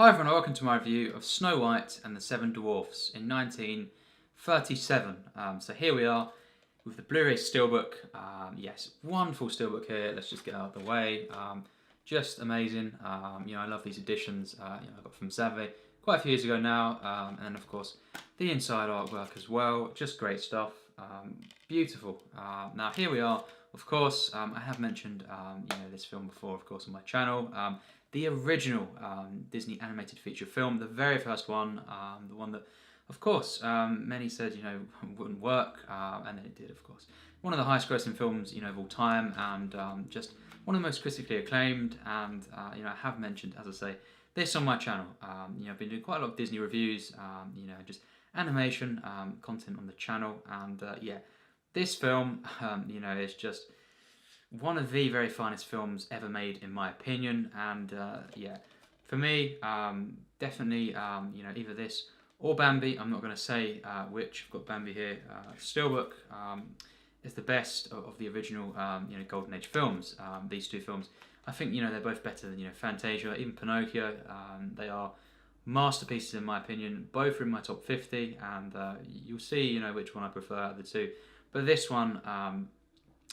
Hi everyone, welcome to my review of Snow White and the Seven Dwarfs in 1937. So here we are with the Blu-ray Steelbook. Yes, wonderful Steelbook here. Let's just get out of the way. Just amazing. I love these editions. I got from Zave quite a few years ago now, and then of course the inside artwork as well. Just great stuff. Beautiful. Now here we are. Of course, I have mentioned this film before, of course, on my channel. The original Disney animated feature film, the very first one, the one that, of course, many said wouldn't work, and then it did, of course. One of the highest grossing films of all time, and just one of the most critically acclaimed. And I have mentioned, as I say, this on my channel. I've been doing quite a lot of Disney reviews, just animation content on the channel, and this film, is just one of the very finest films ever made, in my opinion. And for me, definitely, either this or Bambi. I'm not going to say which. I've got Bambi here. Steelbook is the best of the original, Golden Age films. These two films, I think, they're both better than Fantasia, even Pinocchio. They are masterpieces in my opinion. Both are in my top 50, and you'll see, which one I prefer out of the two. But this one,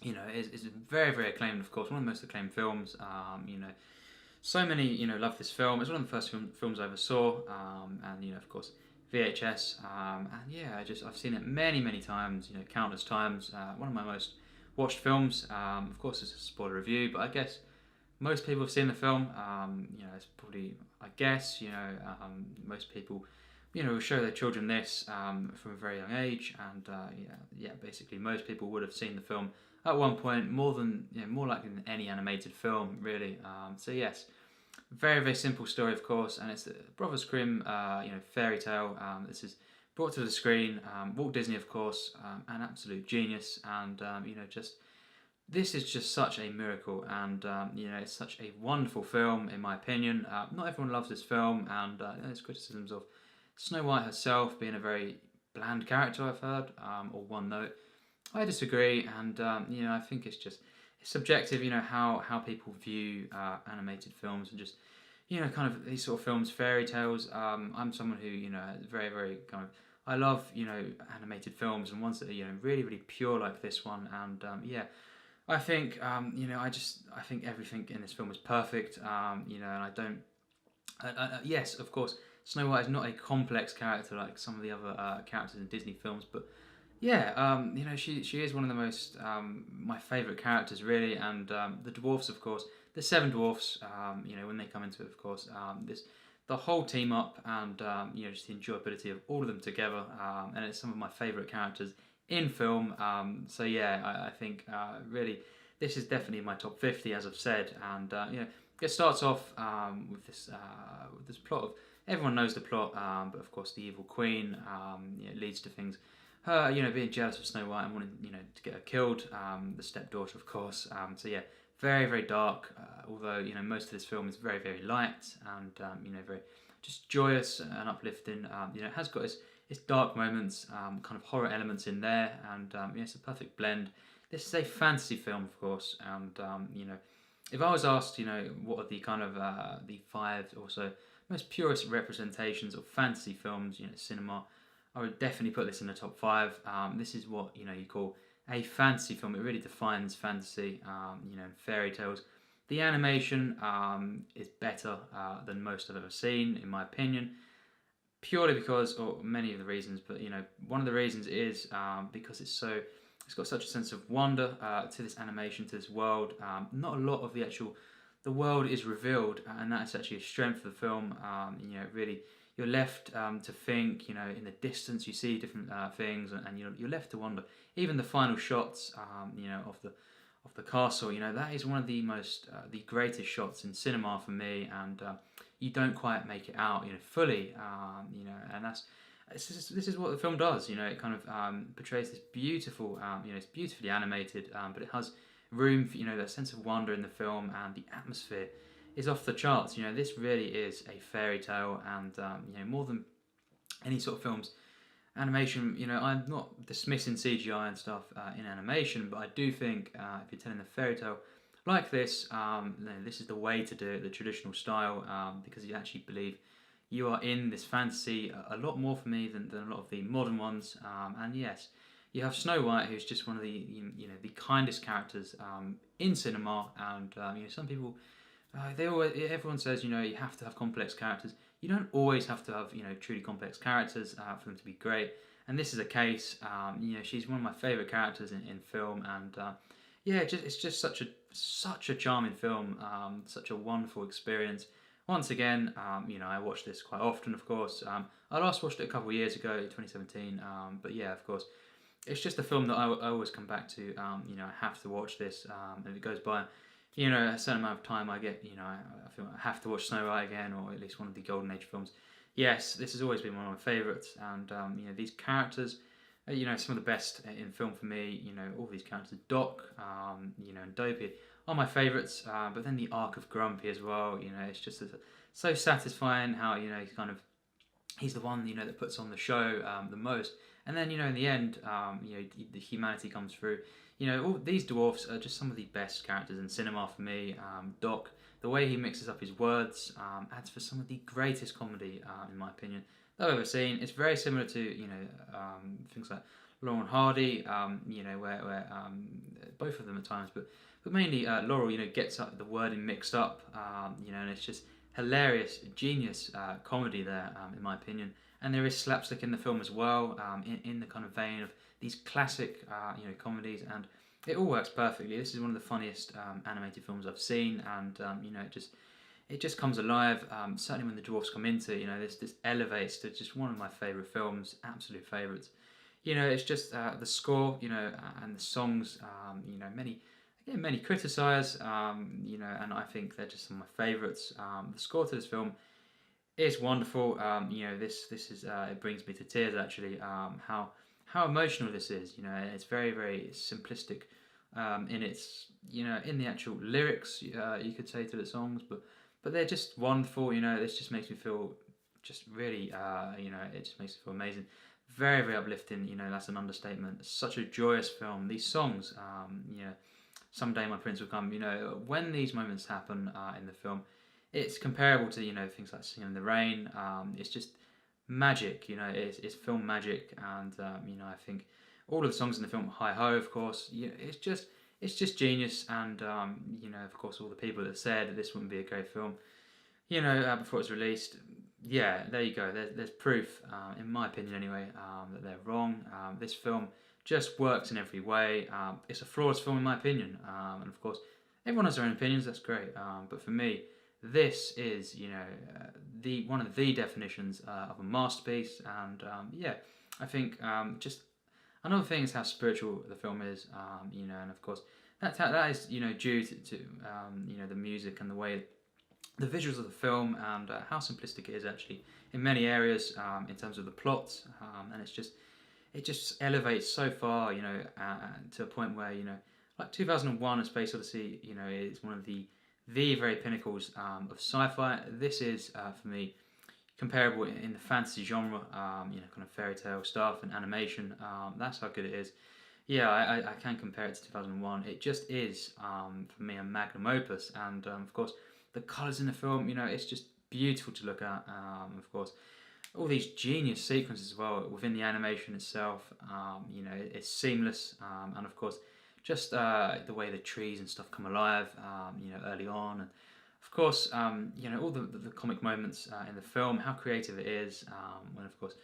is very, very acclaimed, of course, one of the most acclaimed films. So many, love this film. It's one of the first films I ever saw, and, of course, VHS, and I've seen it many, many times, countless times. One of my most watched films. Of course, it's a spoiler review, but I guess most people have seen the film. It's probably, I guess, most people, will show their children this from a very young age, and basically most people would have seen the film at one point, more likely than any animated film, really. So yes, very, very simple story, of course, and it's the Brothers Grimm, fairy tale. This is brought to the screen. Walt Disney, of course, an absolute genius, and this is just such a miracle, and it's such a wonderful film, in my opinion. Not everyone loves this film, and there's criticisms of Snow White herself being a very bland character, I've heard, or one note. I disagree, and I think it's subjective. How people view animated films, and just kind of these sort of films, fairy tales. I'm someone who very, very kind of, I love animated films, and ones that are really, really pure like this one. And I think I think everything in this film is perfect. And I don't. Yes, of course, Snow White is not a complex character like some of the other characters in Disney films, but yeah, she is one of the most my favourite characters, really. And the dwarfs, of course, the seven dwarfs. When they come into it, of course, the whole team up, and just the enjoyability of all of them together, and it's some of my favourite characters in film. So yeah, I think really this is definitely in my top 50, as I've said. And it starts off with this plot of, everyone knows the plot, but of course the evil queen leads to things. Her, being jealous of Snow White and wanting, to get her killed. The stepdaughter, of course. So yeah, very, very dark. Although most of this film is very, very light, and very just joyous and uplifting. It has got its dark moments, kind of horror elements in there, and it's a perfect blend. This is a fantasy film, of course, and if I was asked, what are the kind of the 5 or so most purest representations of fantasy films, cinema, I would definitely put this in the top 5. This is what you call a fantasy film. It really defines fantasy, and fairy tales. The animation is better than most I've ever seen, in my opinion, purely because, or many of the reasons, but one of the reasons is because it's got such a sense of wonder to this animation, to this world. Not a lot of the world is revealed, and that's actually a strength of the film. Really, you're left to think, in the distance you see different things, and you're left to wonder. Even the final shots, of the castle, that is one of the most, the greatest shots in cinema for me, and you don't quite make it out, fully, and this is what the film does. It kind of portrays this beautiful, it's beautifully animated, but it has room for, that sense of wonder in the film, and the atmosphere is off the charts. This really is a fairy tale, and more than any sort of films, animation. I'm not dismissing CGI and stuff in animation, but I do think if you're telling a fairy tale, like this, this is the way to do it, the traditional style, because you actually believe you are in this fantasy a lot more for me than a lot of the modern ones. And yes, you have Snow White, who's just one of the the kindest characters in cinema, and some people everyone says you have to have complex characters. You don't always have to have truly complex characters for them to be great, and this is a case. She's one of my favourite characters in film, and it's just such a charming film, such a wonderful experience. Once again, I watch this quite often, of course. I last watched it a couple of years ago, 2017. But yeah, of course, it's just a film that I always come back to. I have to watch this. And if it goes by, a certain amount of time, I get, I feel I have to watch Snow White again, or at least one of the Golden Age films. Yes, this has always been one of my favourites, and these characters, some of the best in film for me. All these characters, Doc, and Dopey, are my favourites. But then the arc of Grumpy as well. It's just so satisfying how he's the one that puts on the show the most. And then in the end, the humanity comes through. All these dwarfs are just some of the best characters in cinema for me. Doc, the way he mixes up his words, adds for some of the greatest comedy, in my opinion, that I've ever seen. It's very similar to things like Laurel and Hardy, where both of them at times, but mainly Laurel, gets up the wording mixed up, and it's just hilarious, genius comedy there, in my opinion. And there is slapstick in the film as well, in the kind of vein of these classic, comedies, and it all works perfectly. This is one of the funniest animated films I've seen, and it just comes alive. Certainly when the dwarfs come into, this elevates to just one of my favourite films, absolute favourites. It's just the score, and the songs. Many criticise, and I think they're just some of my favourites. The score to this film is wonderful. This is it brings me to tears actually. How emotional this is. It's very very simplistic in its in the actual lyrics. You could say to the songs, but they're just wonderful. This just makes me feel just really it just makes me feel amazing. Very very uplifting. That's an understatement. It's such a joyous film. These songs, Someday My Prince Will Come. When these moments happen in the film, it's comparable to things like Singing in the Rain. It's just magic. It's film magic, and I think all of the songs in the film, Hi Ho, of course, it's just genius. And of course, all the people that said that this wouldn't be a great film, before it's released, yeah, there you go. There's proof, in my opinion anyway, that they're wrong. This film just works in every way. It's a flawless film in my opinion, and of course, everyone has their own opinions. That's great, but for me, this is the one of the definitions of a masterpiece. And I think just another thing is how spiritual the film is. And of course that is due to the music and the way the visuals of the film, and how simplistic it is actually in many areas in terms of the plot, and it just elevates so far, to a point where like 2001: A Space Odyssey, is one of the very pinnacles of sci-fi. This is for me comparable in the fantasy genre, kind of fairy tale stuff and animation. That's how good it is. Yeah, I can compare it to 2001. It just is for me a magnum opus, and of course the colours in the film, it's just beautiful to look at. Of course, all these genius sequences as well within the animation itself. It's seamless, and of course, just the way the trees and stuff come alive. Early on, and of course, all the comic moments in the film. How creative it is. When of course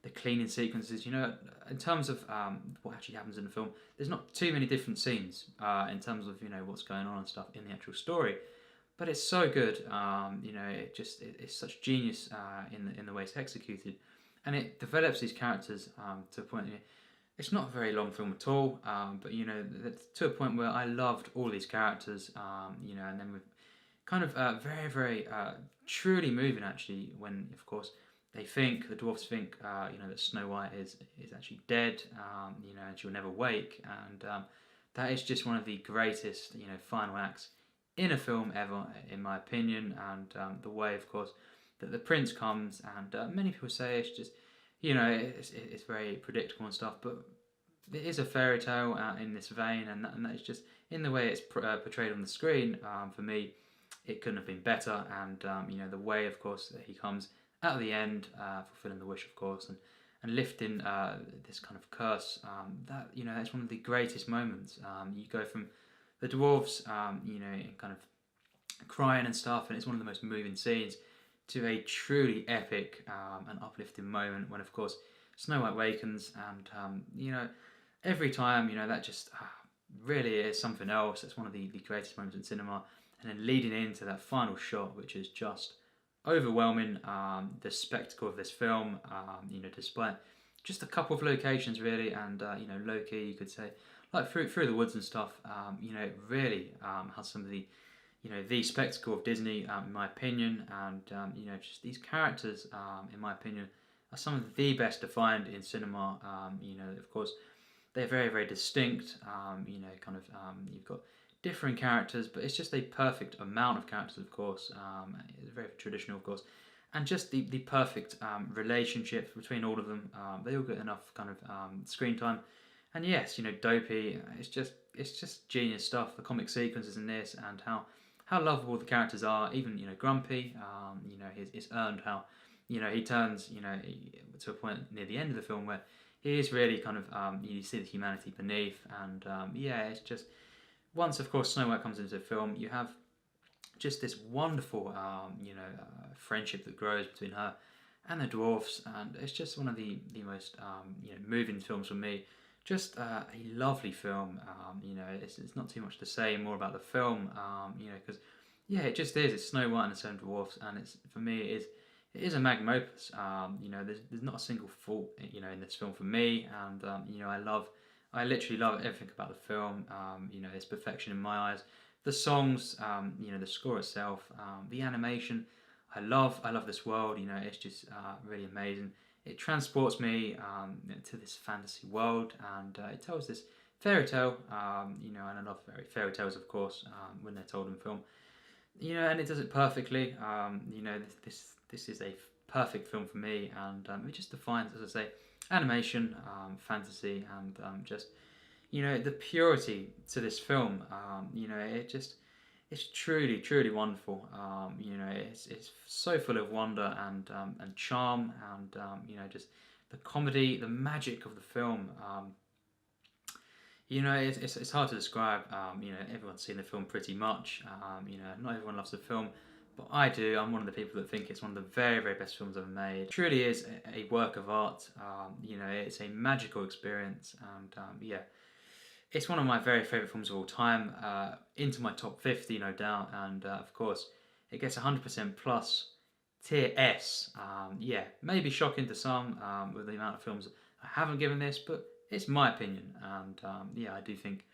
the cleaning sequences. In terms of what actually happens in the film, there's not too many different scenes in terms of what's going on and stuff in the actual story. But it's so good, it's such genius in the way it's executed, and it develops these characters to a point. It's not a very long film at all, but to a point where I loved all these characters, and then with kind of very very truly moving actually when of course the dwarfs think that Snow White is actually dead, and she'll never wake, and that is just one of the greatest final acts in a film ever, in my opinion. And the way, of course, that the prince comes, and many people say it's just, it's very predictable and stuff, but it is a fairy tale in this vein, and that is just in the way it's portrayed on the screen. For me, it couldn't have been better, and the way, of course, that he comes at the end, fulfilling the wish, of course, and lifting this kind of curse. That's one of the greatest moments. You go from the dwarves, kind of crying and stuff, and it's one of the most moving scenes, to a truly epic and uplifting moment when, of course, Snow White wakens, and every time, that just really is something else. It's one of the greatest moments in cinema, and then leading into that final shot, which is just overwhelming. The spectacle of this film, despite just a couple of locations really, and low key, you could say, like through the woods and stuff. It really has some of the spectacle of Disney, in my opinion, and just these characters, in my opinion, are some of the best defined in cinema. Of course, they're very, very distinct. You've got different characters, but it's just a perfect amount of characters, of course. It's very traditional, of course, and just the perfect relationships between all of them. They all get enough kind of screen time. And yes, Dopey, it's just genius stuff. The comic sequences in this, and how lovable the characters are. Even Grumpy, he's earned how he turns to a point near the end of the film where he is really kind of you see the humanity beneath, and it's just, once of course Snow White comes into the film, you have just this wonderful friendship that grows between her and the dwarfs, and it's just one of the most moving films for me. Just a lovely film. It's not too much to say more about the film, because it just is. It's Snow White and the Seven Dwarfs, and for me it is a magnum opus. There's not a single fault in this film for me, and I literally love everything about the film. It's perfection in my eyes. The songs, the score itself, the animation. I love this world. It's just really amazing. It transports me to this fantasy world, and it tells this fairy tale. And I love fairy tales, of course, when they're told in film. And it does it perfectly. This is a perfect film for me, and it just defines, as I say, animation, fantasy, and just the purity to this film. It's truly, truly wonderful. It's so full of wonder and charm, and just the comedy, the magic of the film. It's hard to describe. Everyone's seen the film pretty much. Not everyone loves the film, but I do. I'm one of the people that think it's one of the very, very best films ever made. It truly is a work of art. It's a magical experience, and it's one of my very favourite films of all time, into my top 50, no doubt, and of course, it gets 100% plus, tier S. Maybe shocking to some with the amount of films I haven't given this, but it's my opinion, and I do think,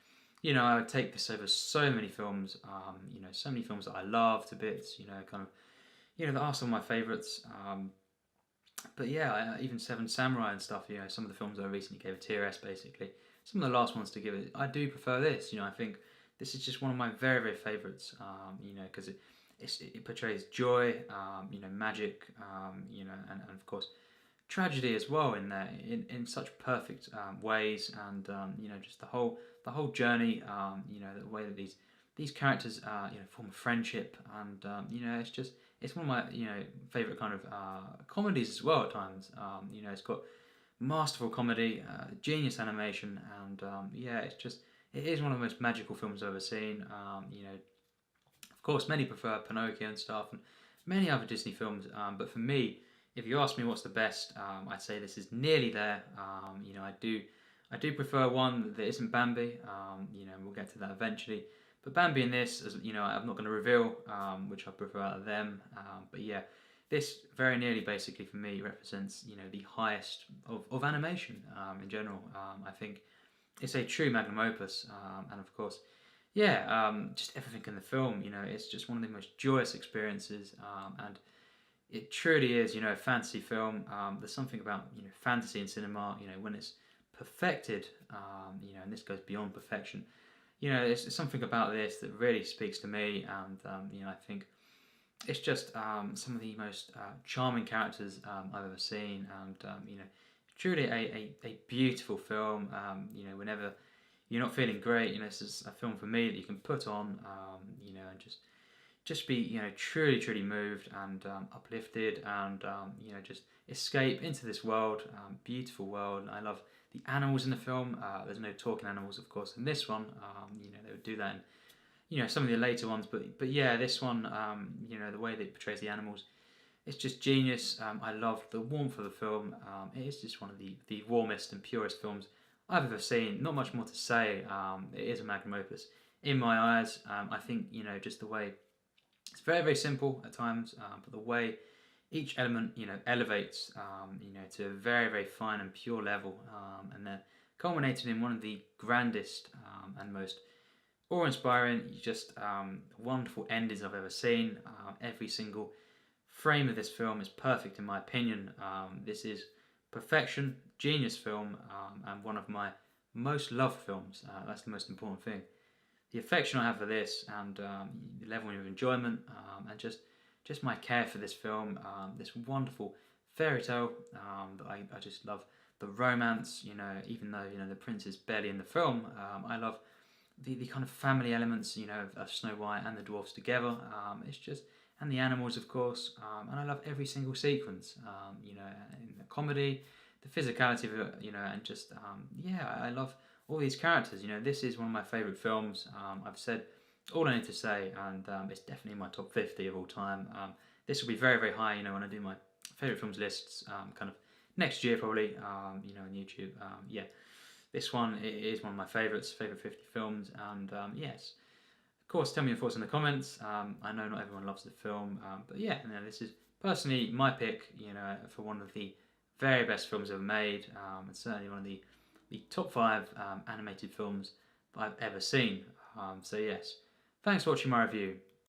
I would take this over so many films, so many films that I love to bits, that are some of my favourites. But even Seven Samurai and stuff, some of the films I recently gave a tier S, basically. Some of the last ones to give it, I do prefer this. I think this is just one of my very, very favourites. Because it portrays joy, magic, and of course tragedy as well in there in such perfect ways, and just the whole journey. The way that these characters form a friendship, and it's one of my favourite kind of comedies as well at times. It's got masterful comedy, genius animation, and it is one of the most magical films I've ever seen. Of course, many prefer Pinocchio and stuff, and many other Disney films, but for me, if you ask me what's the best, I'd say this is nearly there. I do prefer one that isn't Bambi. We'll get to that eventually. But Bambi in this, I'm not going to reveal which I prefer out of them. But this very nearly, basically for me, represents the highest of animation in general. I think it's a true magnum opus, and of course, just everything in the film. It's just one of the most joyous experiences, and it truly is, a fantasy film. There's something about fantasy in cinema, when it's perfected, and this goes beyond perfection. There's something about this that really speaks to me, and I think it's just some of the most charming characters I've ever seen, and truly a beautiful film. You know, whenever you're not feeling great, you know, this is a film for me that you can put on, you know, and just be, you know, truly moved and uplifted, and you know, just escape into this world, beautiful world. I love the animals in the film. There's no talking animals, of course, in this one. You know, they would do that in, you know, some of the later ones, but yeah, this one, you know, the way that it portrays the animals, it's just genius. I love the warmth of the film. It is just one of the warmest and purest films I've ever seen. Not much more to say. It is a magnum opus in my eyes. I think, you know, just the way it's very simple at times, but the way each element, you know, elevates, you know, to a very fine and pure level, and they're culminated in one of the grandest and most awe-inspiring, just wonderful endings I've ever seen. Every single frame of this film is perfect in my opinion. This is perfection, genius film, and one of my most loved films. That's the most important thing. The affection I have for this, and the level of enjoyment, and just my care for this film, this wonderful fairy tale that I just love. The romance, you know, even though, you know, the prince is barely in the film, I love the kind of family elements, you know, of Snow White and the dwarfs together. It's just, and the animals, of course, and I love every single sequence, you know, in the comedy, the physicality of it, you know, and just, yeah, I love all these characters. You know, this is one of my favourite films. I've said all I need to say, and it's definitely in my top 50 of all time. This will be very high, you know, when I do my favourite films lists, kind of next year probably, you know, on YouTube. Yeah, this one is one of my favourites, favourite 50 films, and yes, of course, tell me your thoughts in the comments. I know not everyone loves the film, but yeah, you know, this is personally my pick, you know, for one of the very best films ever made, and certainly one of the top 5 animated films that I've ever seen. So yes, thanks for watching my review.